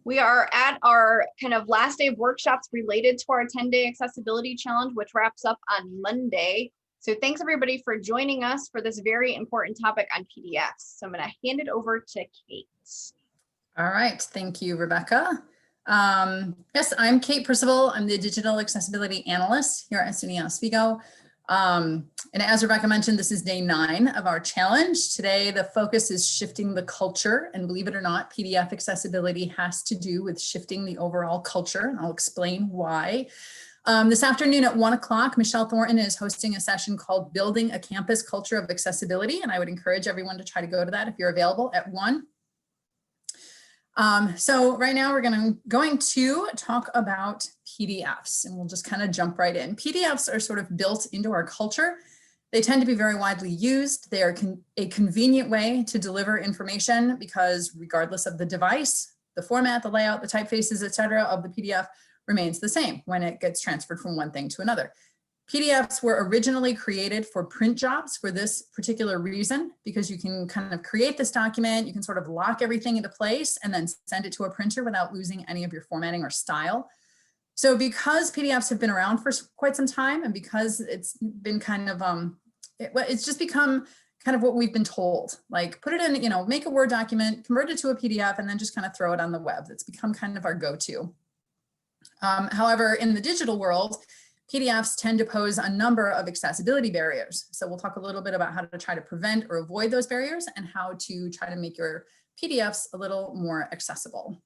We are at our kind of last day of workshops related to our 10-day accessibility challenge, which wraps up on Monday. So thanks everybody for joining us for this very important topic on PDFs. So I'm going to hand it over to Kate. All right, thank you, Rebecca. Yes, I'm Kate Percival. I'm the Digital Accessibility Analyst here at SUNY Oswego. And as Rebecca mentioned, this is day 9 of our challenge. Today, the focus is shifting the culture, and believe it or not, PDF accessibility has to do with shifting the overall culture, and I'll explain why. This afternoon at 1 o'clock, Michelle Thornton is hosting a session called Building a Campus Culture of Accessibility, and I would encourage everyone to try to go to that if you're available at 1. So right now we're going to talk about PDFs, and we'll just kind of jump right in. PDFs are sort of built into our culture. They tend to be very widely used. They are a convenient way to deliver information because regardless of the device, the format, the layout, the typefaces, etc., of the PDF remains the same when it gets transferred from one thing to another. PDFs were originally created for print jobs for this particular reason, because you can kind of create this document, you can sort of lock everything into place and then send it to a printer without losing any of your formatting or style. So because PDFs have been around for quite some time, and because it's been kind of, it's just become kind of what we've been told, like put it in, you know, make a Word document, convert it to a PDF, and then just kind of throw it on the web. That's become kind of our go-to. However, in the digital world, PDFs tend to pose a number of accessibility barriers. So we'll talk a little bit about how to try to prevent or avoid those barriers and how to try to make your PDFs a little more accessible.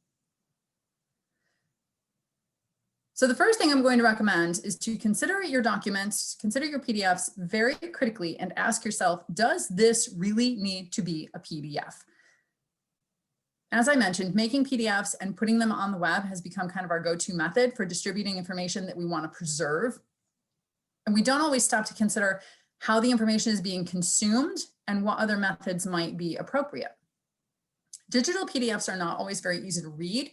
So the first thing I'm going to recommend is to consider your documents, consider your PDFs very critically and ask yourself, does this really need to be a PDF? As I mentioned, making PDFs and putting them on the web has become kind of our go-to method for distributing information that we want to preserve. And we don't always stop to consider how the information is being consumed and what other methods might be appropriate. Digital PDFs are not always very easy to read.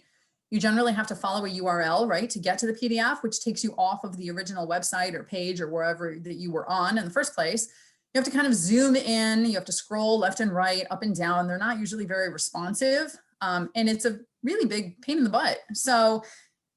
You generally have to follow a URL, right, to get to the PDF, which takes you off of the original website or page or wherever that you were on in the first place. You have to kind of zoom in, you have to scroll left and right, up and down. They're not usually very responsive. And it's a really big pain in the butt. So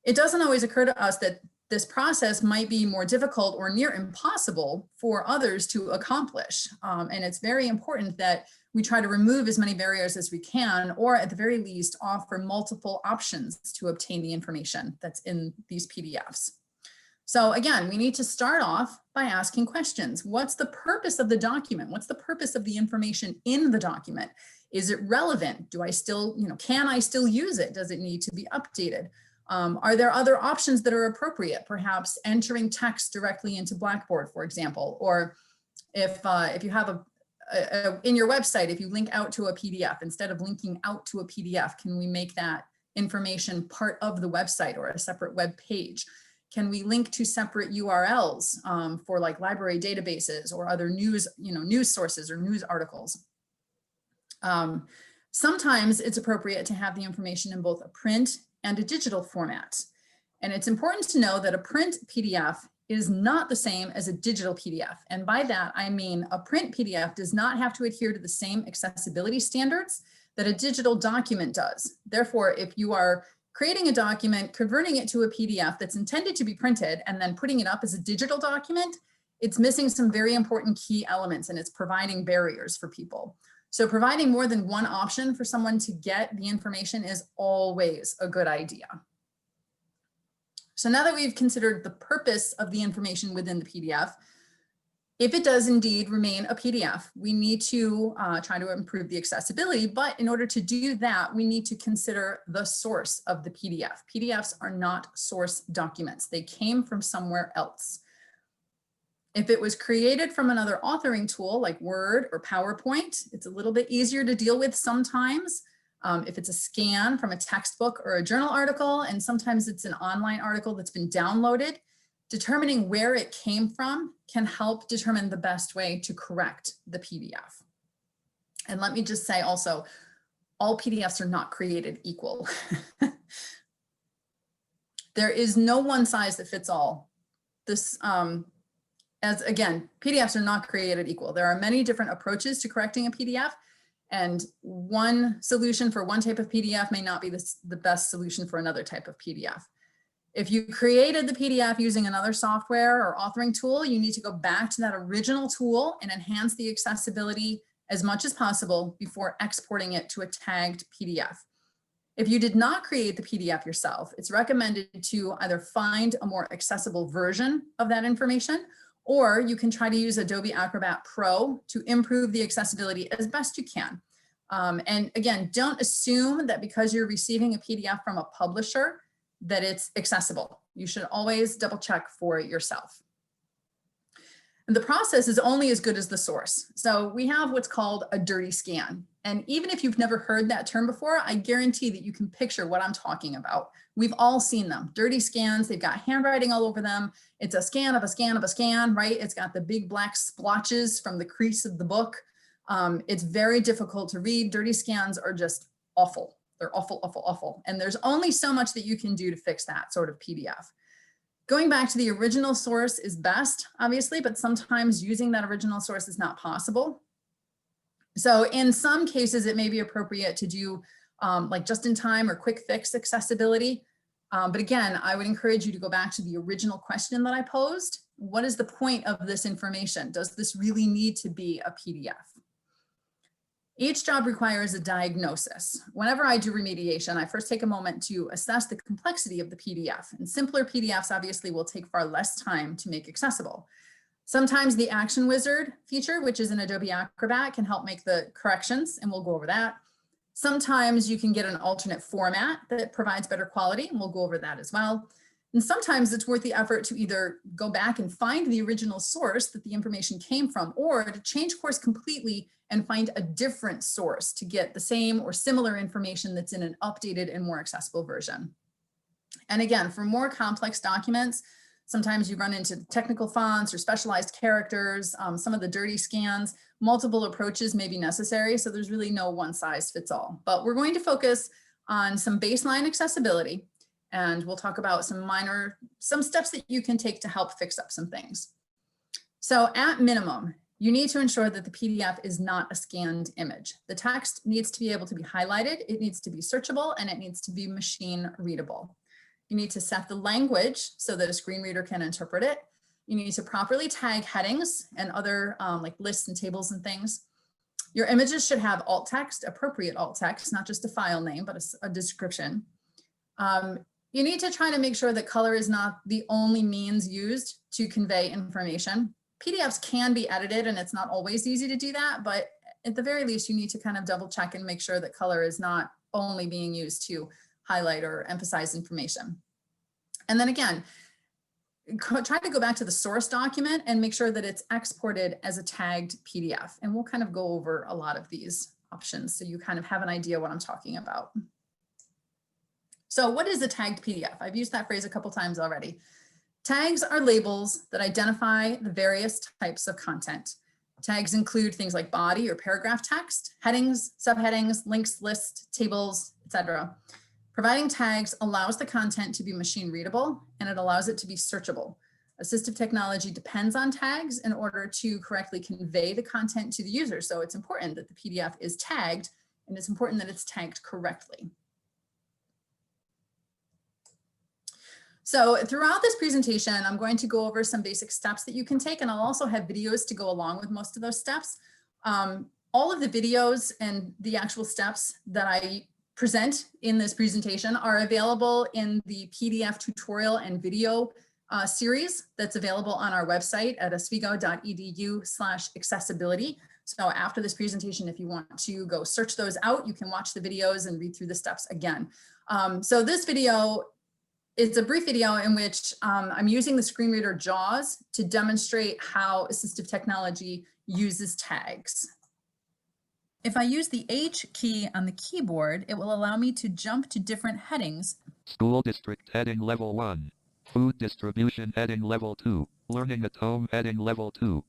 it doesn't always occur to us that this process might be more difficult or near impossible for others to accomplish. And it's very important that we try to remove as many barriers as we can, or at the very least, offer multiple options to obtain the information that's in these PDFs. So again, we need to start off by asking questions. What's the purpose of the document? What's the purpose of the information in the document? Is it relevant? Do I still, can I still use it? Does it need to be updated? Are there other options that are appropriate? Perhaps entering text directly into Blackboard, for example, or if you have in your website, if you link out to a PDF, instead of linking out to a PDF, can we make that information part of the website or a separate web page? Can we link to separate URLs for like library databases or other news sources or news articles? Sometimes it's appropriate to have the information in both a print and a digital format. And it's important to know that a print PDF is not the same as a digital PDF. And by that, I mean a print PDF does not have to adhere to the same accessibility standards that a digital document does. Therefore, if you are creating a document, converting it to a PDF that's intended to be printed, and then putting it up as a digital document, it's missing some very important key elements, and it's providing barriers for people. So providing more than one option for someone to get the information is always a good idea. So now that we've considered the purpose of the information within the PDF, if it does indeed remain a PDF, we need to try to improve the accessibility. But in order to do that, we need to consider the source of the PDF. PDFs are not source documents. They came from somewhere else. If it was created from another authoring tool like Word or PowerPoint, it's a little bit easier to deal with sometimes. If it's a scan from a textbook or a journal article, and sometimes it's an online article that's been downloaded, determining where it came from can help determine the best way to correct the PDF. And let me just say also, all PDFs are not created equal. There is no one size that fits all. This, as again, PDFs are not created equal. There are many different approaches to correcting a PDF, And one solution for one type of PDF may not be the best solution for another type of PDF. If you created the PDF using another software or authoring tool, you need to go back to that original tool and enhance the accessibility as much as possible before exporting it to a tagged PDF. If you did not create the PDF yourself, it's recommended to either find a more accessible version of that information, or you can try to use Adobe Acrobat Pro to improve the accessibility as best you can. And again, don't assume that because you're receiving a PDF from a publisher that it's accessible. You should always double check for yourself. And the process is only as good as the source. So we have what's called a dirty scan. And even if you've never heard that term before, I guarantee that you can picture what I'm talking about. We've all seen them. Dirty scans, they've got handwriting all over them. It's a scan of a scan of a scan, right? It's got the big black splotches from the crease of the book. It's very difficult to read. Dirty scans are just awful. They're awful, awful, awful. And there's only so much that you can do to fix that sort of PDF. Going back to the original source is best, obviously, but sometimes using that original source is not possible. So in some cases, it may be appropriate to do like just-in-time or quick fix accessibility. But again, I would encourage you to go back to the original question that I posed. What is the point of this information? Does this really need to be a PDF? Each job requires a diagnosis. Whenever I do remediation, I first take a moment to assess the complexity of the PDF. And simpler PDFs obviously will take far less time to make accessible. Sometimes the Action Wizard feature, which is in Adobe Acrobat, can help make the corrections, and we'll go over that. Sometimes you can get an alternate format that provides better quality, and we'll go over that as well. And sometimes it's worth the effort to either go back and find the original source that the information came from, or to change course completely and find a different source to get the same or similar information that's in an updated and more accessible version. And again, for more complex documents, sometimes you run into technical fonts or specialized characters, some of the dirty scans, multiple approaches may be necessary. So there's really no one size fits all, but we're going to focus on some baseline accessibility. And we'll talk about some steps that you can take to help fix up some things. So at minimum, you need to ensure that the PDF is not a scanned image. The text needs to be able to be highlighted, it needs to be searchable, and it needs to be machine readable. You need to set the language so that a screen reader can interpret it. You need to properly tag headings and other like lists and tables and things. Your images should have alt text, appropriate alt text, not just a file name, but a description. You need to try to make sure that color is not the only means used to convey information. PDFs can be edited, and it's not always easy to do that, but at the very least, you need to kind of double check and make sure that color is not only being used to highlight or emphasize information. And then again, try to go back to the source document and make sure that it's exported as a tagged PDF. And we'll kind of go over a lot of these options so you kind of have an idea what I'm talking about. So what is a tagged PDF? I've used that phrase a couple times already. Tags are labels that identify the various types of content. Tags include things like body or paragraph text, headings, subheadings, links, lists, tables, etc. Providing tags allows the content to be machine readable, and it allows it to be searchable. Assistive technology depends on tags in order to correctly convey the content to the user. So it's important that the PDF is tagged, and it's important that it's tagged correctly. So throughout this presentation, I'm going to go over some basic steps that you can take, and I'll also have videos to go along with most of those steps. All of the videos and the actual steps that I present in this presentation are available in the PDF tutorial and video series that's available on our website at oswego.edu/accessibility. So after this presentation, if you want to go search those out, you can watch the videos and read through the steps again. So this video, it's a brief video in which I'm using the screen reader JAWS to demonstrate how assistive technology uses tags. If I use the H key on the keyboard, it will allow me to jump to different headings. School District Heading Level 1. Food Distribution Heading Level 2. Learning at Home Heading Level 2.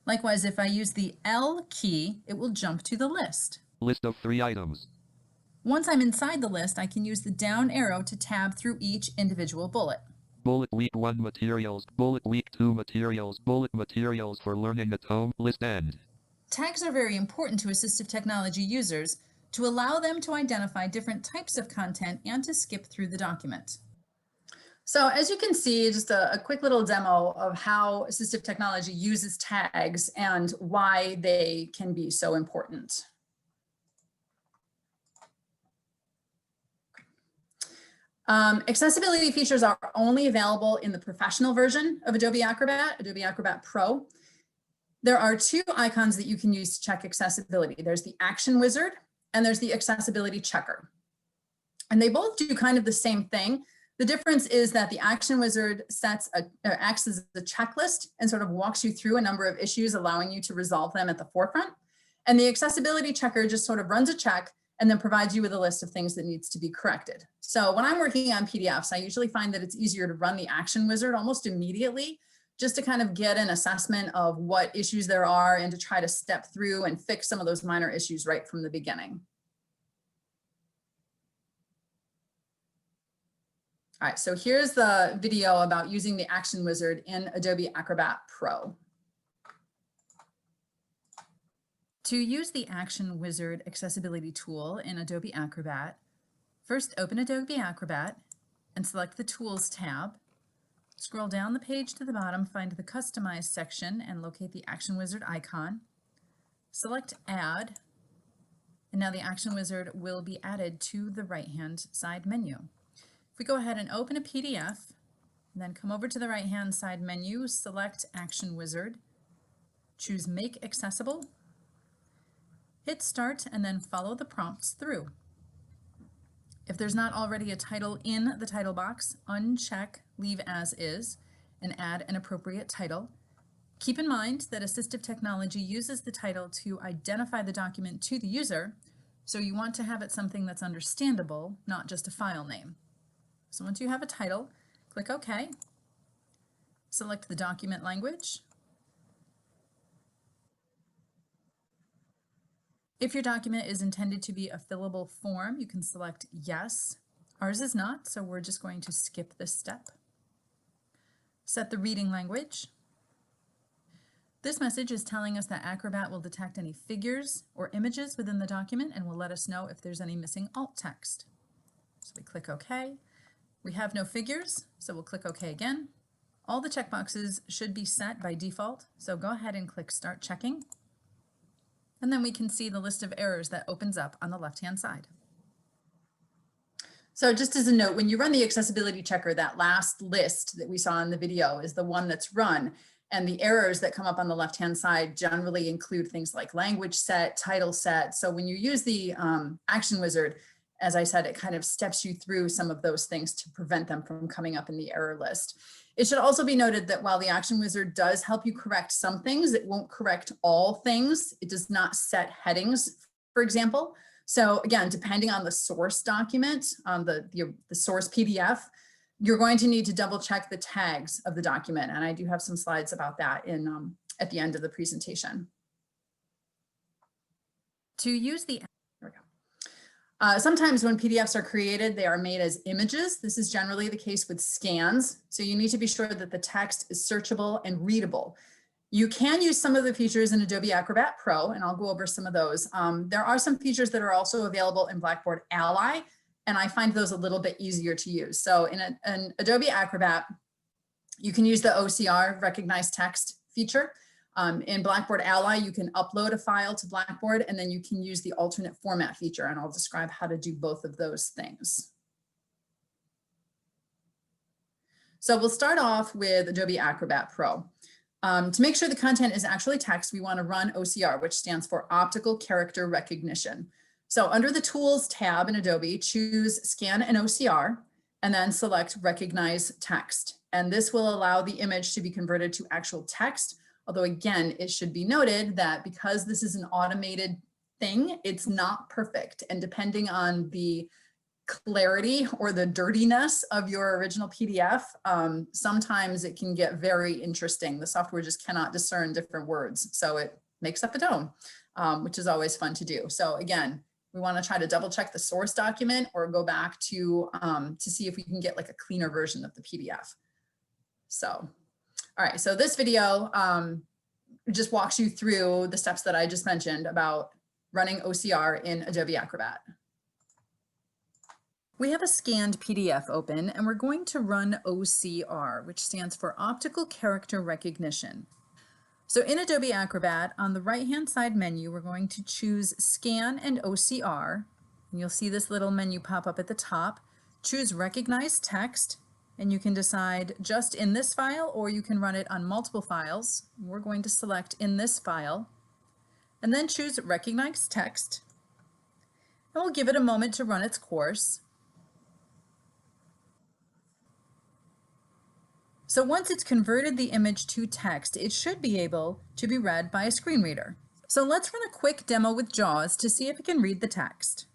Likewise, if I use the L key, it will jump to the list. List of 3 items. Once I'm inside the list, I can use the down arrow to tab through each individual bullet. Bullet Week 1 materials, Bullet Week 2 materials, Bullet materials for learning at home, list end. Tags are very important to assistive technology users to allow them to identify different types of content and to skip through the document. So as you can see, just a quick little demo of how assistive technology uses tags and why they can be so important. Accessibility features are only available in the professional version of Adobe Acrobat Pro. There are two icons that you can use to check accessibility. There's the action wizard and there's the accessibility checker. And they both do kind of the same thing. The difference is that the action wizard acts as a checklist and sort of walks you through a number of issues, allowing you to resolve them at the forefront. And the accessibility checker just sort of runs a check and then provides you with a list of things that needs to be corrected. So when I'm working on PDFs, I usually find that it's easier to run the action wizard almost immediately, just to kind of get an assessment of what issues there are and to try to step through and fix some of those minor issues right from the beginning. All right, so here's the video about using the action wizard in Adobe Acrobat Pro. To use the action wizard accessibility tool in Adobe Acrobat, first open Adobe Acrobat and select the Tools tab. Scroll down the page to the bottom, find the Customize section and locate the action wizard icon. Select Add, and now the action wizard will be added to the right-hand side menu. If we go ahead and open a PDF, and then come over to the right-hand side menu, select Action Wizard, choose Make Accessible, hit Start, and then follow the prompts through. If there's not already a title in the title box, uncheck Leave As Is and add an appropriate title. Keep in mind that assistive technology uses the title to identify the document to the user, so you want to have it something that's understandable, not just a file name. So once you have a title, click OK. Select the document language. If your document is intended to be a fillable form, you can select Yes. Ours is not, so we're just going to skip this step. Set the reading language. This message is telling us that Acrobat will detect any figures or images within the document and will let us know if there's any missing alt text. So we click OK. We have no figures, so we'll click OK again. All the checkboxes should be set by default, so go ahead and click Start Checking. And then we can see the list of errors that opens up on the left-hand side. So just as a note, when you run the accessibility checker, that last list that we saw in the video is the one that's run. And the errors that come up on the left-hand side generally include things like language set, title set. So when you use the action wizard, as I said, it kind of steps you through some of those things to prevent them from coming up in the error list. It should also be noted that while the action wizard does help you correct some things, it won't correct all things. It does not set headings, for example. So again, depending on the source document, the source PDF, you're going to need to double check the tags of the document. And I do have some slides about that in at the end of the presentation. To use the sometimes when PDFs are created, they are made as images. This is generally the case with scans. So you need to be sure that the text is searchable and readable. You can use some of the features in Adobe Acrobat Pro, and I'll go over some of those. There are some features that are also available in Blackboard Ally, and I find those a little bit easier to use. So in Adobe Acrobat, you can use the OCR, Recognize Text feature. In Blackboard Ally, you can upload a file to Blackboard, and then you can use the alternate format feature, and I'll describe how to do both of those things. So we'll start off with Adobe Acrobat Pro. To make sure the content is actually text, we want to run OCR, which stands for Optical Character Recognition. So under the Tools tab in Adobe, choose Scan and OCR, and then select Recognize Text. And this will allow the image to be converted to actual text. Although again, it should be noted that because this is an automated thing, it's not perfect. And depending on the clarity or the dirtiness of your original PDF, sometimes it can get very interesting. The software just cannot discern different words. So it makes up its own, which is always fun to do. So again, we want to try to double check the source document or go back to see if we can get like a cleaner version of the PDF. So, all right, so this video just walks you through the steps that I just mentioned about running OCR in Adobe Acrobat. We have a scanned PDF open and we're going to run OCR, which stands for Optical Character Recognition. So in Adobe Acrobat, on the right-hand side menu, we're going to choose Scan and OCR. And you'll see this little menu pop up at the top. Choose Recognize Text, and you can decide just in this file or you can run it on multiple files. We're going to select in this file, and then choose Recognize Text. And we'll give it a moment to run its course. So once it's converted the image to text, it should be able to be read by a screen reader. So let's run a quick demo with JAWS to see if it can read the text.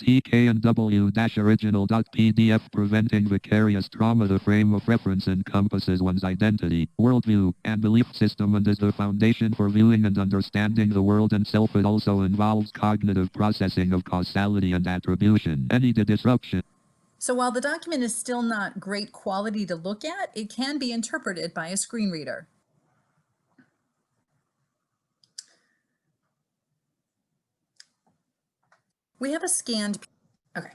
TK&W-original.pdf preventing vicarious trauma. The frame of reference encompasses one's identity, worldview, and belief system and is the foundation for viewing and understanding the world and self. It also involves cognitive processing of causality and attribution. Any disruption. So while the document is still not great quality to look at, it can be interpreted by a screen reader. We have a scanned, okay.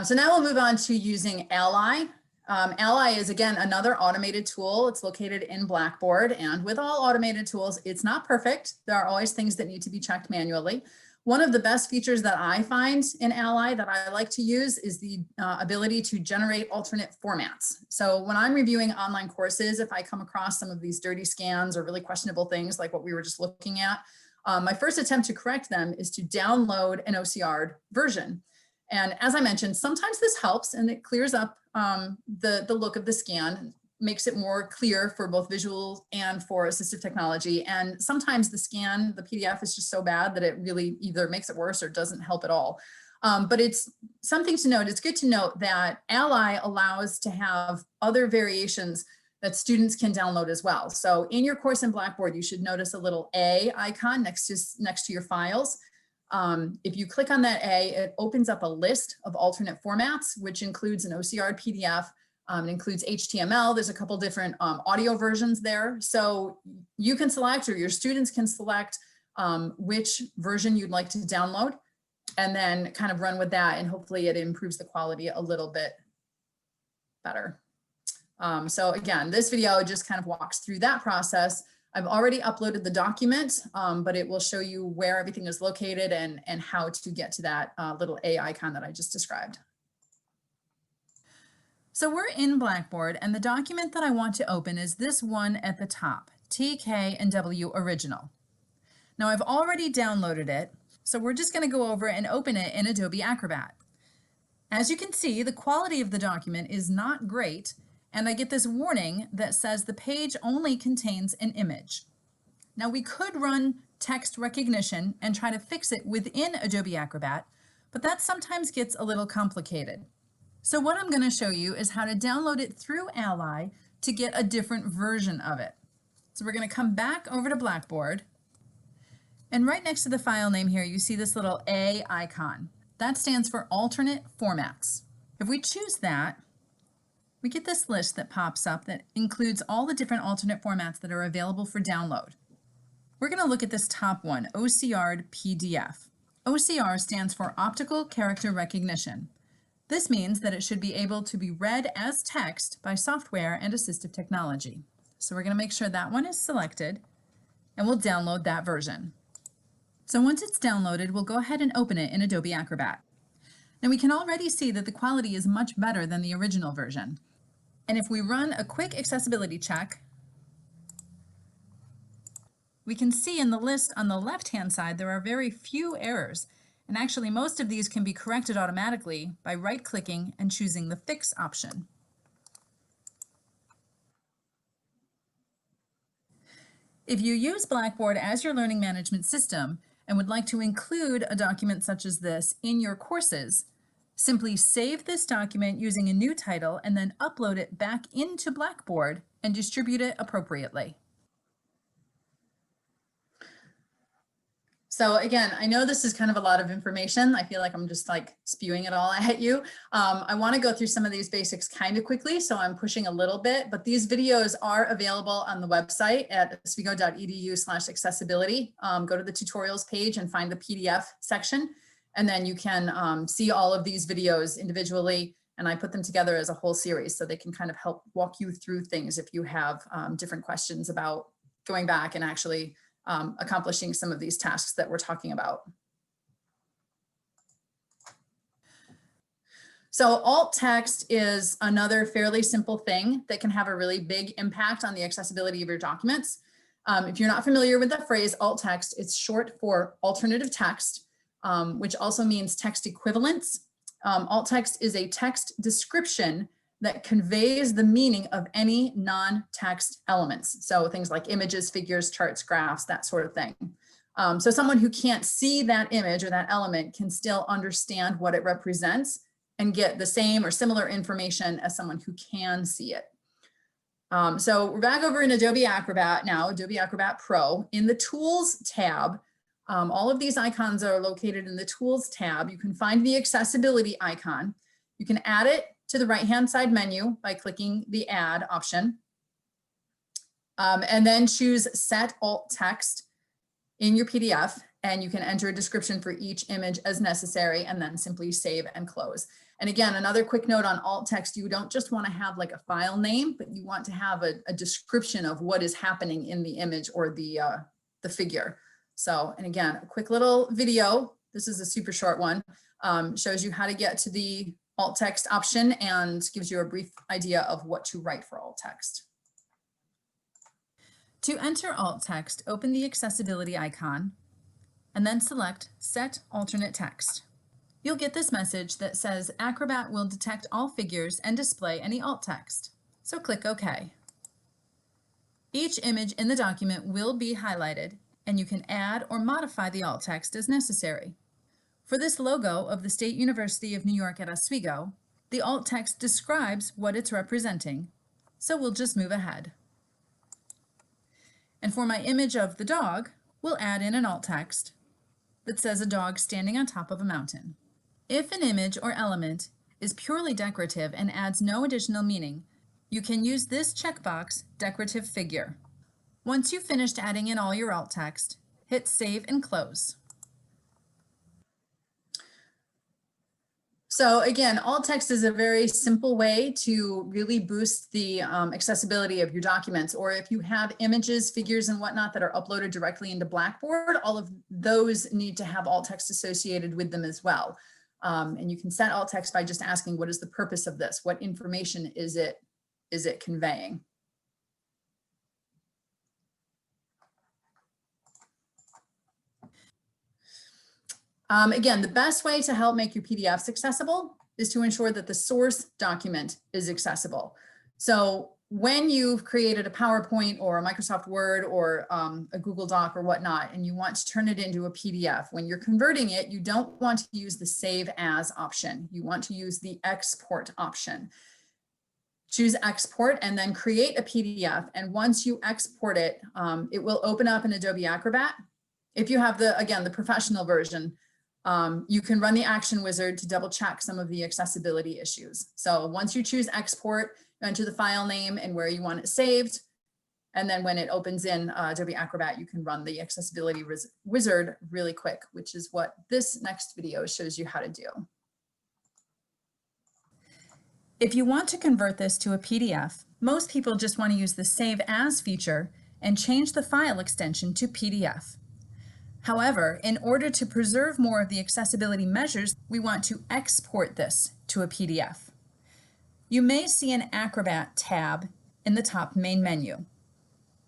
So now we'll move on to using Ally. Ally is, again, another automated tool. It's located in Blackboard, and with all automated tools, it's not perfect. There are always things that need to be checked manually. One of the best features that I find in Ally that I like to use is the ability to generate alternate formats. So when I'm reviewing online courses, if I come across some of these dirty scans or really questionable things like what we were just looking at, my first attempt to correct them is to download an OCR'd version. And as I mentioned, sometimes this helps and it clears up the look of the scan, makes it more clear for both visual and for assistive technology. And sometimes the scan, the PDF is just so bad that it really either makes it worse or doesn't help at all. But it's something to note. It's good to note that Ally allows to have other variations that students can download as well. So in your course in Blackboard, you should notice a little A icon next to your files. If you click on that A, it opens up a list of alternate formats, which includes an OCR PDF. It includes HTML. There's a couple different audio versions there. So you can select, or your students can select which version you'd like to download and then kind of run with that. And hopefully it improves the quality a little bit better. So again, this video just kind of walks through that process. I've already uploaded the document, but it will show you where everything is located and how to get to that little A icon that I just described. So we're in Blackboard, and the document that I want to open is this one at the top, TK&W Original. Now I've already downloaded it, so we're just going to go over and open it in Adobe Acrobat. As you can see, the quality of the document is not great, and I get this warning that says the page only contains an image. Now we could run text recognition and try to fix it within Adobe Acrobat, but that sometimes gets a little complicated. So what I'm going to show you is how to download it through Ally to get a different version of it. So we're going to come back over to Blackboard, and right next to the file name here, you see this little A icon. That stands for alternate formats. If we choose that, we get this list that pops up that includes all the different alternate formats that are available for download. We're going to look at this top one, OCR'd PDF. OCR stands for Optical Character Recognition. This means that it should be able to be read as text by software and assistive technology. So we're going to make sure that one is selected, and we'll download that version. So once it's downloaded, we'll go ahead and open it in Adobe Acrobat. Now we can already see that the quality is much better than the original version. And if we run a quick accessibility check, we can see in the list on the left-hand side there are very few errors. And actually, most of these can be corrected automatically by right-clicking and choosing the Fix option. If you use Blackboard as your learning management system and would like to include a document such as this in your courses, simply save this document using a new title and then upload it back into Blackboard and distribute it appropriately. So again, I know this is kind of a lot of information. I feel like I'm just like spewing it all at you. I want to go through some of these basics kind of quickly, so I'm pushing a little bit, but these videos are available on the website at oswego.edu/accessibility. Go to the tutorials page and find the PDF section, and then you can see all of these videos individually, and I put them together as a whole series so they can kind of help walk you through things if you have different questions about going back and actually accomplishing some of these tasks that we're talking about. So alt text is another fairly simple thing that can have a really big impact on the accessibility of your documents. If you're not familiar with the phrase alt text, it's short for alternative text, which also means text equivalence. Alt text is a text description that conveys the meaning of any non-text elements. So things like images, figures, charts, graphs, that sort of thing. So someone who can't see that image or that element can still understand what it represents and get the same or similar information as someone who can see it. So we're back over in Adobe Acrobat now, Adobe Acrobat Pro. In the Tools tab, all of these icons are located in the Tools tab. You can find the accessibility icon. You can add it to the right-hand side menu by clicking the Add option. And then choose Set Alt Text in your PDF, and you can enter a description for each image as necessary, and then simply save and close. And again, another quick note on alt text, you don't just want to have like a file name, but you want to have a description of what is happening in the image or the figure. So, and again, a quick little video, this is a super short one, shows you how to get to the alt text option and gives you a brief idea of what to write for alt text. To enter alt text, open the accessibility icon and then select Set Alternate Text. You'll get this message that says Acrobat will detect all figures and display any alt text. So click OK. Each image in the document will be highlighted, and you can add or modify the alt text as necessary. For this logo of the State University of New York at Oswego, the alt text describes what it's representing, so we'll just move ahead. And for my image of the dog, we'll add in an alt text that says a dog standing on top of a mountain. If an image or element is purely decorative and adds no additional meaning, you can use this checkbox, Decorative Figure. Once you've finished adding in all your alt text, hit Save and Close. So again, alt text is a very simple way to really boost the accessibility of your documents. Or if you have images, figures, and whatnot that are uploaded directly into Blackboard, all of those need to have alt text associated with them as well. And you can set alt text by just asking, what is the purpose of this? What information is it conveying? Again, the best way to help make your PDFs accessible is to ensure that the source document is accessible. So when you've created a PowerPoint or a Microsoft Word or a Google Doc or whatnot, and you want to turn it into a PDF, when you're converting it, you don't want to use the Save As option. You want to use the Export option. Choose Export and then create a PDF. And once you export it, it will open up in Adobe Acrobat. If you have again, the professional version, you can run the action wizard to double check some of the accessibility issues. So once you choose export, you enter the file name and where you want it saved. And then when it opens in Adobe Acrobat, you can run the accessibility wizard really quick, which is what this next video shows you how to do. If you want to convert this to a PDF, most people just want to use the Save As feature and change the file extension to PDF. However, in order to preserve more of the accessibility measures, we want to export this to a PDF. You may see an Acrobat tab in the top main menu,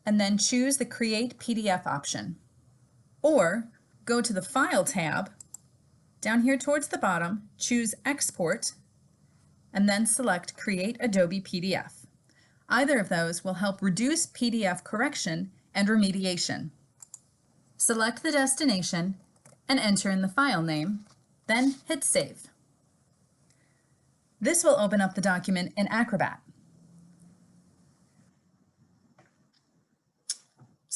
and then choose the Create PDF option. Or go to the File tab, down here towards the bottom, choose Export, and then select Create Adobe PDF. Either of those will help reduce PDF correction and remediation. Select the destination and enter in the file name, then hit Save. This will open up the document in Acrobat.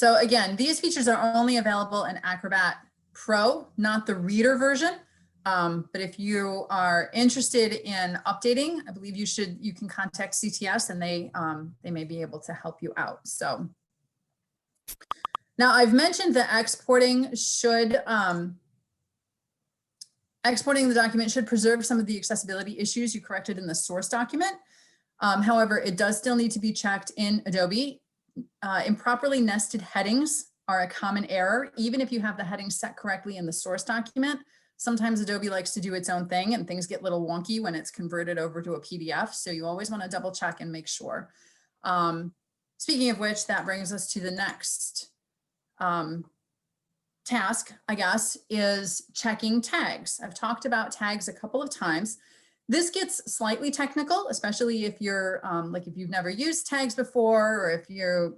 So again, these features are only available in Acrobat Pro, not the reader version. But if you are interested in updating, I believe you can contact CTS and they may be able to help you out. So now I've mentioned that exporting the document should preserve some of the accessibility issues you corrected in the source document. However, it does still need to be checked in Adobe. Improperly nested headings are a common error, even if you have the headings set correctly in the source document. Sometimes Adobe likes to do its own thing and things get a little wonky when it's converted over to a PDF. So you always want to double check and make sure. Speaking of which, that brings us to the next task, I guess, is checking tags. I've talked about tags a couple of times. This gets slightly technical, especially if you're like if you've never used tags before, or if you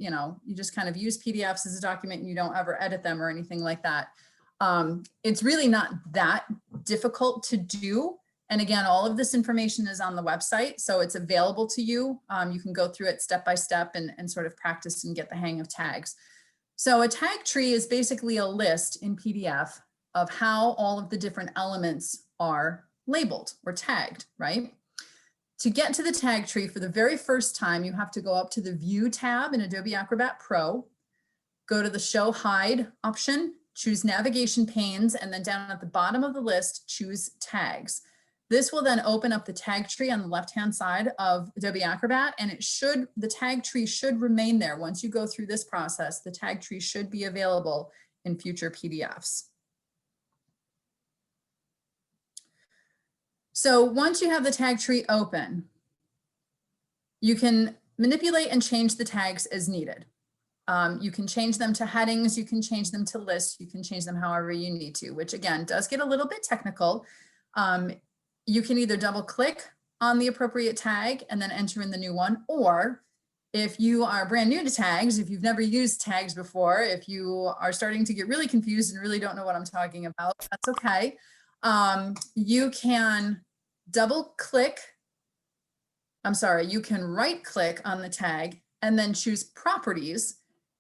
just kind of use PDFs as a document and you don't ever edit them or anything like that. It's really not that difficult to do. And again, all of this information is on the website, so it's available to you. You can go through it step by step and sort of practice and get the hang of tags. So a tag tree is basically a list in PDF of how all of the different elements are labeled or tagged, right? To get to the tag tree for the very first time, you have to go up to the View tab in Adobe Acrobat Pro, go to the Show Hide option, choose Navigation Panes, and then down at the bottom of the list, choose Tags. This will then open up the tag tree on the left-hand side of Adobe Acrobat, and the tag tree should remain there. Once you go through this process, the tag tree should be available in future PDFs. So once you have the tag tree open, you can manipulate and change the tags as needed. You can change them to headings, you can change them to lists, you can change them however you need to, which again does get a little bit technical. You can either double click on the appropriate tag and then enter in the new one, or if you are brand new to tags, if you've never used tags before, if you are starting to get really confused and really don't know what I'm talking about, that's okay. You can you can right click on the tag and then choose Properties.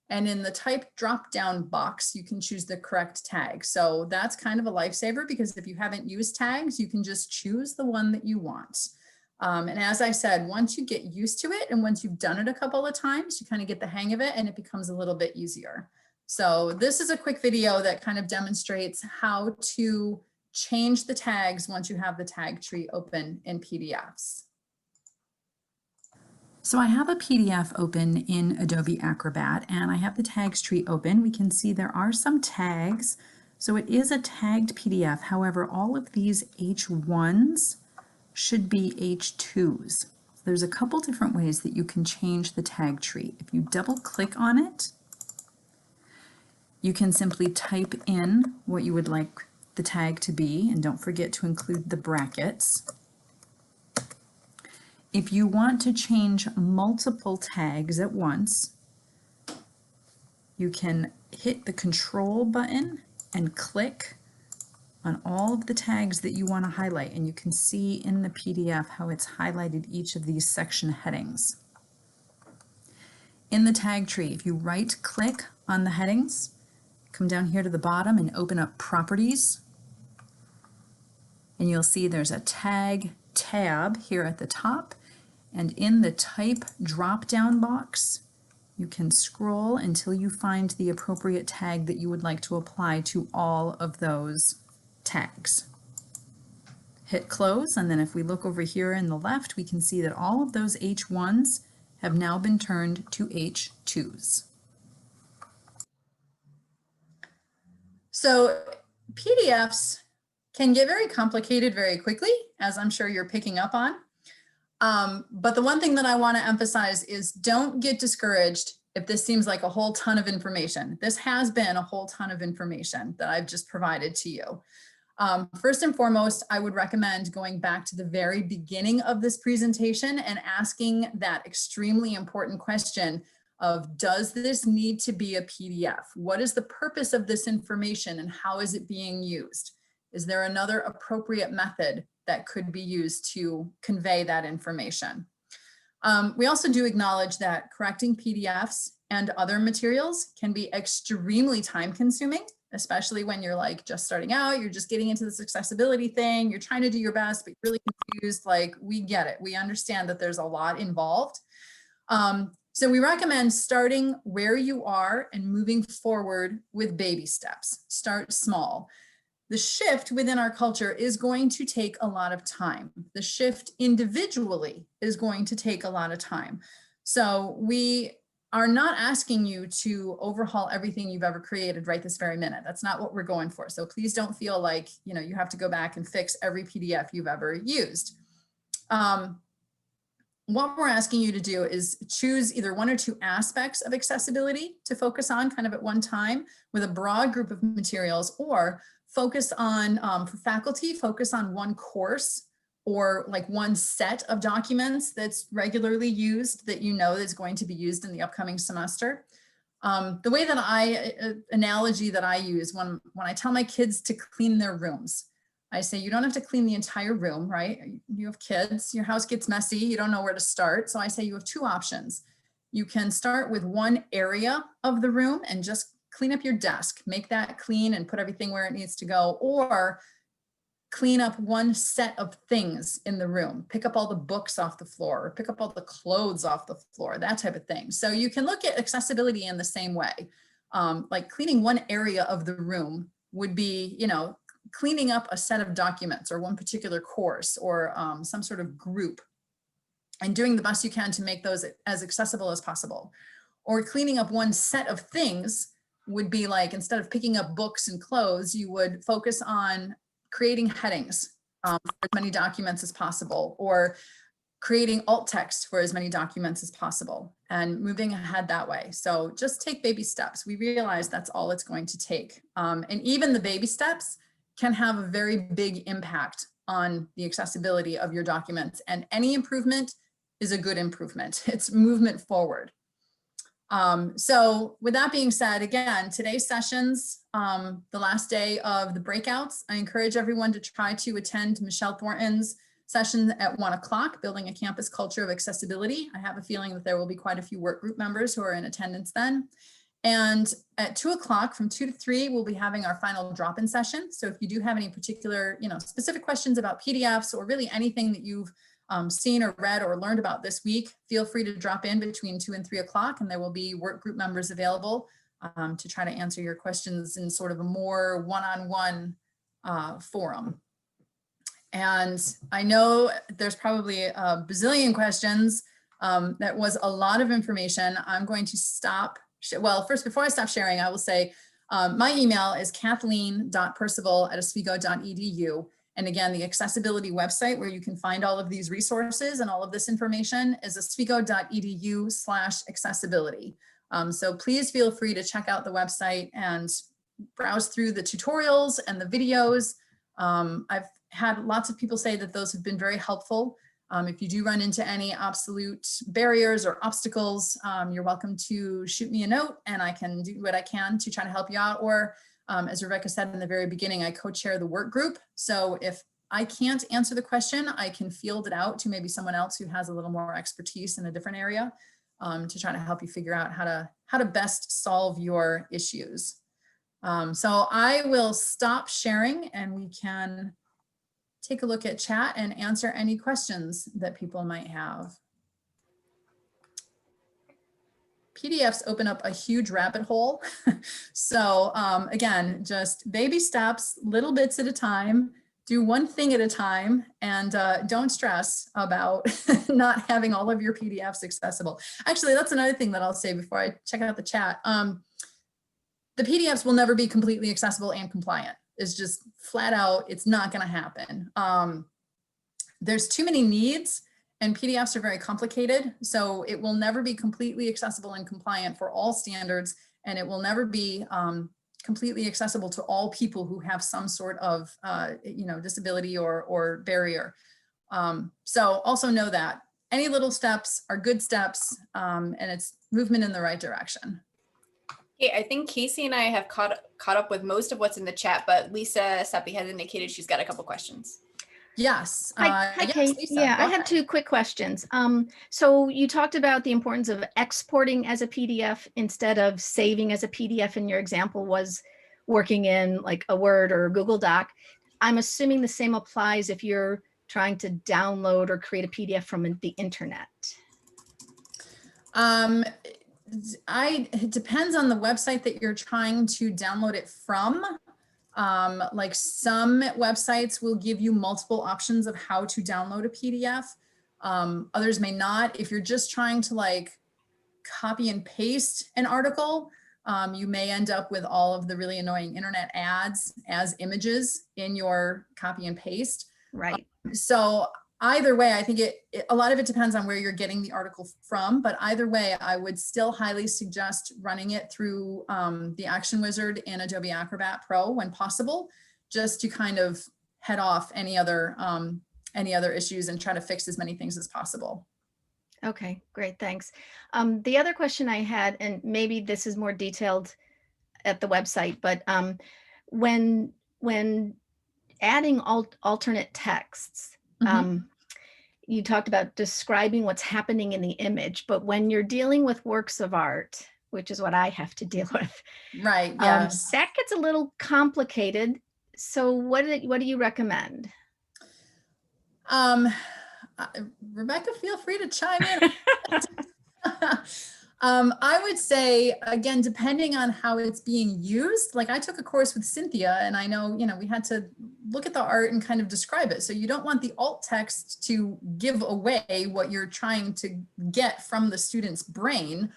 And in the type drop-down box, you can choose the correct tag. So that's kind of a lifesaver, because if you haven't used tags, you can just choose the one that you want. And as I said, once you get used to it and once you've done it a couple of times, you kind of get the hang of it and it becomes a little bit easier. So this is a quick video that kind of demonstrates how to change the tags once you have the tag tree open in PDFs. So I have a PDF open in Adobe Acrobat and I have the tags tree open. We can see there are some tags. So it is a tagged PDF. However, all of these H1s should be H2s. There's a couple different ways that you can change the tag tree. If you double click on it, you can simply type in what you would like the tag to be, and don't forget to include the brackets. If you want to change multiple tags at once, you can hit the Control button and click on all of the tags that you want to highlight, and you can see in the PDF how it's highlighted each of these section headings. In the tag tree, if you right click on the headings, come down here to the bottom and open up Properties, and you'll see there's a tag tab here at the top. And in the type drop-down box, you can scroll until you find the appropriate tag that you would like to apply to all of those tags. Hit close, and then if we look over here in the left, we can see that all of those H1s have now been turned to H2s. So PDFs can get very complicated very quickly, as I'm sure you're picking up on. But the one thing that I want to emphasize is don't get discouraged if this seems like a whole ton of information. This has been a whole ton of information that I've just provided to you. First and foremost, I would recommend going back to the very beginning of this presentation and asking that extremely important question of, does this need to be a PDF? What is the purpose of this information and how is it being used? Is there another appropriate method that could be used to convey that information? We also do acknowledge that correcting PDFs and other materials can be extremely time consuming, especially when you're like just starting out, you're just getting into this accessibility thing, you're trying to do your best, but you're really confused. Like, we get it. We understand that there's a lot involved. So we recommend starting where you are and moving forward with baby steps. Start small. The shift within our culture is going to take a lot of time. The shift individually is going to take a lot of time. So we are not asking you to overhaul everything you've ever created right this very minute. That's not what we're going for. So please don't feel like, you know, you have to go back and fix every PDF you've ever used. What we're asking you to do is choose either one or two aspects of accessibility to focus on kind of at one time with a broad group of materials, or focus on, for faculty, focus on one course or like one set of documents that's regularly used that you know is going to be used in the upcoming semester. The way that analogy that I use when I tell my kids to clean their rooms, I say, you don't have to clean the entire room, right? You have kids, your house gets messy, you don't know where to start. So I say you have two options. You can start with one area of the room and just clean up your desk, make that clean and put everything where it needs to go, or clean up one set of things in the room, pick up all the books off the floor, or pick up all the clothes off the floor, that type of thing. So you can look at accessibility in the same way. Like cleaning one area of the room would be, you know, cleaning up a set of documents or one particular course or some sort of group, and doing the best you can to make those as accessible as possible. Or cleaning up one set of things would be like, instead of picking up books and clothes, you would focus on creating headings for as many documents as possible, or creating alt text for as many documents as possible, and moving ahead that way. So just take baby steps. We realize that's all it's going to take. And even the baby steps can have a very big impact on the accessibility of your documents, and any improvement is a good improvement. It's movement forward. So with that being said, again, today's sessions, the last day of the breakouts, I encourage everyone to try to attend Michelle Thornton's session at 1 o'clock, Building a Campus Culture of Accessibility. I have a feeling that there will be quite a few work group members who are in attendance then. And at 2 o'clock, from 2 to 3, we'll be having our final drop-in session. So if you do have any particular, specific questions about PDFs or really anything that you've seen or read or learned about this week, feel free to drop in between 2 and 3 o'clock, and there will be work group members available to try to answer your questions in sort of a more one-on-one forum. And I know there's probably a bazillion questions. That was a lot of information. I'm going to stop. Well, first, before I stop sharing, I will say my email is kathleen.percival@oswego.edu. And again, the accessibility website where you can find all of these resources and all of this information is oswego.edu/accessibility. So please feel free to check out the website and browse through the tutorials and the videos. I've had lots of people say that those have been very helpful. If you do run into any absolute barriers or obstacles, you're welcome to shoot me a note and I can do what I can to try to help you out. Or as Rebecca said in the very beginning, I co-chair the work group. So if I can't answer the question, I can field it out to maybe someone else who has a little more expertise in a different area to try to help you figure out how to best solve your issues. So I will stop sharing and we can take a look at chat and answer any questions that people might have. PDFs open up a huge rabbit hole. So again, just baby steps, little bits at a time, do one thing at a time, and don't stress about not having all of your PDFs accessible. Actually, that's another thing that I'll say before I check out the chat. The PDFs will never be completely accessible and compliant. It's just flat out, it's not going to happen. There's too many needs and PDFs are very complicated. So it will never be completely accessible and compliant for all standards. And it will never be completely accessible to all people who have some sort of disability or barrier. So also know that any little steps are good steps and it's movement in the right direction. Okay, I think Casey and I have caught up with most of what's in the chat, but Lisa Seppi has indicated she's got a couple questions. Yes. Hi, yes, Kate. Lisa, Yeah, I go have ahead. 2 quick questions. So you talked about the importance of exporting as a PDF instead of saving as a PDF, and your example was working in like a Word or a Google Doc. I'm assuming the same applies if you're trying to download or create a PDF from the internet. It depends on the website that you're trying to download it from. Like some websites will give you multiple options of how to download a PDF. Others may not. If you're just trying to like copy and paste an article, you may end up with all of the really annoying internet ads as images in your copy and paste. Right. So either way, I think a lot of it depends on where you're getting the article from, but either way, I would still highly suggest running it through the Action Wizard in Adobe Acrobat Pro when possible, just to kind of head off any other issues and try to fix as many things as possible. Okay, great, thanks. The other question I had, and maybe this is more detailed at the website, but when adding alternate texts, you talked about describing what's happening in the image, but when you're dealing with works of art, which is what I have to deal with, right? Yes, that gets a little complicated. So what do you recommend? Rebecca, feel free to chime in. I would say, again, depending on how it's being used, like I took a course with Cynthia and I know, we had to look at the art and kind of describe it. So you don't want the alt text to give away what you're trying to get from the student's brain.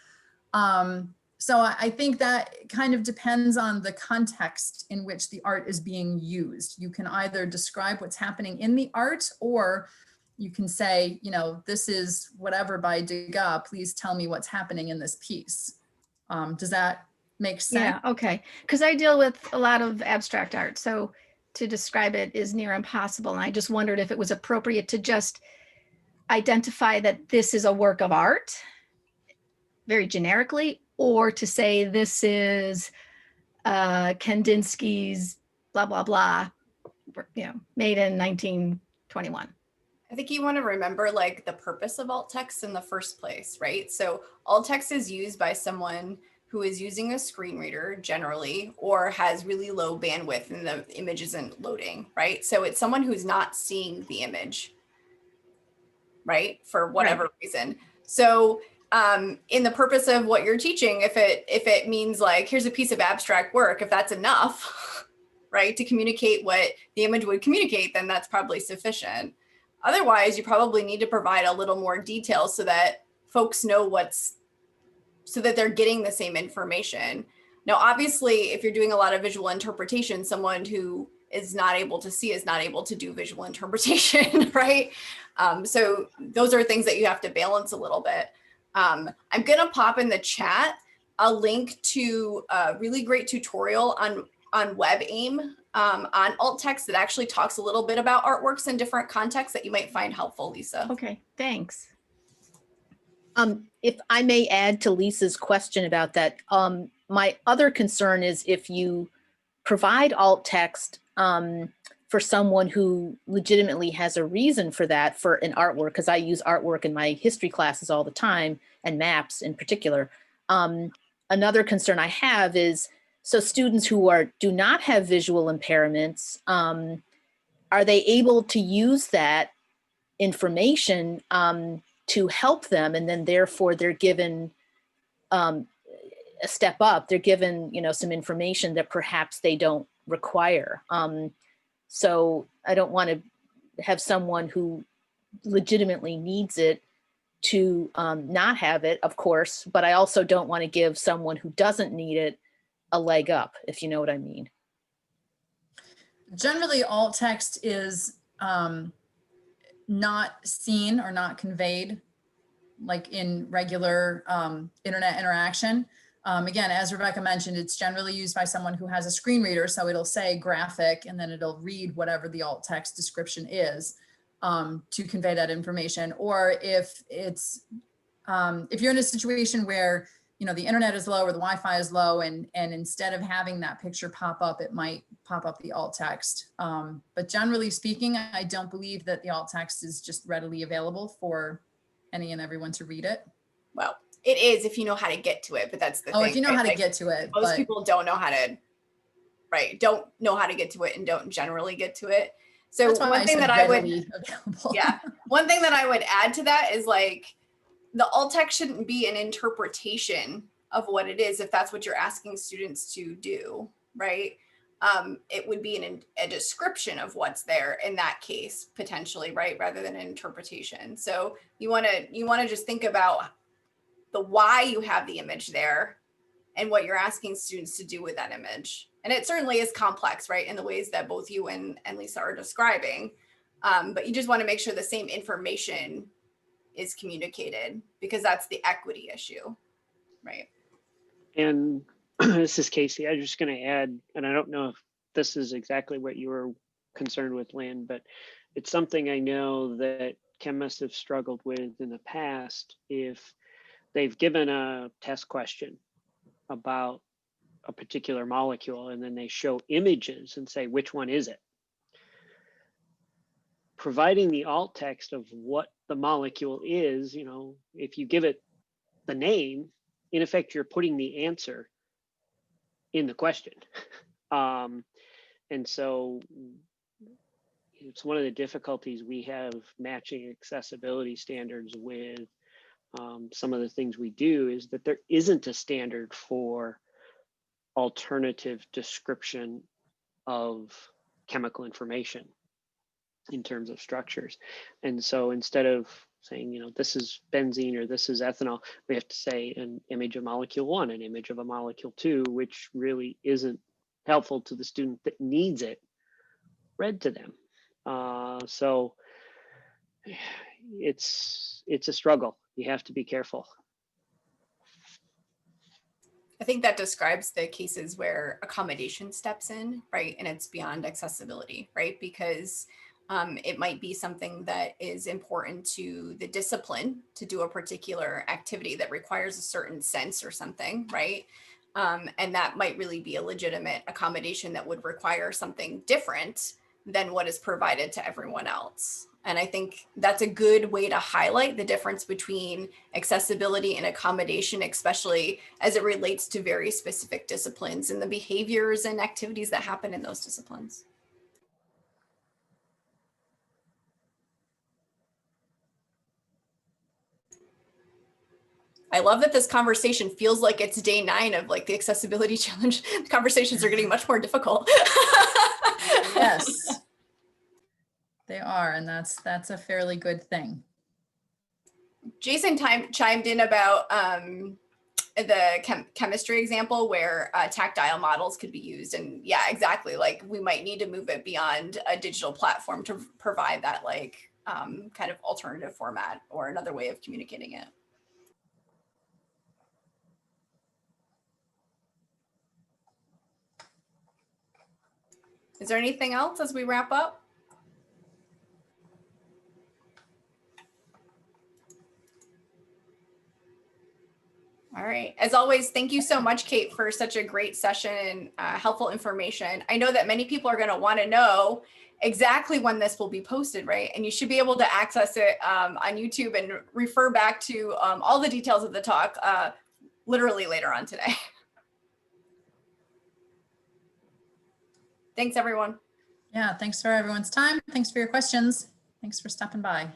So I think that kind of depends on the context in which the art is being used. You can either describe what's happening in the art, or you can say, this is whatever by Degas, please tell me what's happening in this piece. Does that make sense? Yeah, okay. Because I deal with a lot of abstract art, so to describe it is near impossible. And I just wondered if it was appropriate to just identify that this is a work of art very generically, or to say this is Kandinsky's blah, blah, blah, made in 1921. I think you want to remember like the purpose of alt text in the first place, right? So alt text is used by someone who is using a screen reader generally, or has really low bandwidth and the image isn't loading, right? So it's someone who's not seeing the image, right? For whatever reason. So in the purpose of what you're teaching, if it means like, here's a piece of abstract work, if that's enough, right, to communicate what the image would communicate, then that's probably sufficient. Otherwise, you probably need to provide a little more detail so that folks know so that they're getting the same information. Now, obviously, if you're doing a lot of visual interpretation, someone who is not able to see is not able to do visual interpretation, right? So those are things that you have to balance a little bit. I'm going to pop in the chat a link to a really great tutorial on WebAIM on alt text that actually talks a little bit about artworks in different contexts that you might find helpful, Lisa. Okay, thanks. If I may add to Lisa's question about that, my other concern is if you provide alt text for someone who legitimately has a reason for that, for an artwork, because I use artwork in my history classes all the time, and maps in particular. Another concern I have is, so students who do not have visual impairments, are they able to use that information to help them, and then therefore they're given a step up, they're given some information that perhaps they don't require. So I don't want to have someone who legitimately needs it to not have it, of course, but I also don't want to give someone who doesn't need it a leg up, if you know what I mean. Generally, alt text is not seen or not conveyed like in regular internet interaction. Again, as Rebecca mentioned, it's generally used by someone who has a screen reader, so it'll say graphic and then it'll read whatever the alt text description is to convey that information. Or if you're in a situation where the internet is low or the Wi-Fi is low, and instead of having that picture pop up, it might pop up the alt text. But generally speaking, I don't believe that the alt text is just readily available for any and everyone to read it. Well, it is if you know how to get to it, but that's the thing. Oh, if you know right? how to get to it. Most people don't know how to right, don't know how to get to it and don't generally get to it. So That's why one thing said that I would, readily available. yeah, one thing that I would add to that is like the alt text shouldn't be an interpretation of what it is if that's what you're asking students to do, right? It would be a description of what's there in that case, potentially, right? Rather than an interpretation. So you want to just think about the why you have the image there and what you're asking students to do with that image. And it certainly is complex, right? In the ways that both you and Lisa are describing. But you just want to make sure the same information is communicated because that's the equity issue, right? And this is Casey. I'm just going to add, and I don't know if this is exactly what you were concerned with, Lynn, but it's something I know that chemists have struggled with in the past. If they've given a test question about a particular molecule and then they show images and say, which one is it? Providing the alt text of what the molecule is, you know, if you give it the name, in effect, you're putting the answer in the question. And so it's one of the difficulties we have matching accessibility standards with some of the things we do is that there isn't a standard for alternative description of chemical information in terms of structures. And so instead of saying, you know, this is benzene or this is ethanol, we have to say an image of molecule 1, an image of a molecule 2, which really isn't helpful to the student that needs it read to them. So it's a struggle. You have to be careful. I think that describes the cases where accommodation steps in, right? And it's beyond accessibility, right? Because it might be something that is important to the discipline to do a particular activity that requires a certain sense or something, right? And that might really be a legitimate accommodation that would require something different than what is provided to everyone else. And I think that's a good way to highlight the difference between accessibility and accommodation, especially as it relates to very specific disciplines and the behaviors and activities that happen in those disciplines. I love that this conversation feels like it's day 9 of like the accessibility challenge. The conversations are getting much more difficult. Yes, they are, and that's a fairly good thing. Jason chimed in about the chemistry example where tactile models could be used. And yeah, exactly. Like we might need to move it beyond a digital platform to provide that like kind of alternative format or another way of communicating it. Is there anything else as we wrap up? All right. As always, thank you so much, Kate, for such a great session and helpful information. I know that many people are going to want to know exactly when this will be posted, right? And you should be able to access it on YouTube and refer back to all the details of the talk literally later on today. Thanks, everyone. Yeah, thanks for everyone's time. Thanks for your questions. Thanks for stopping by.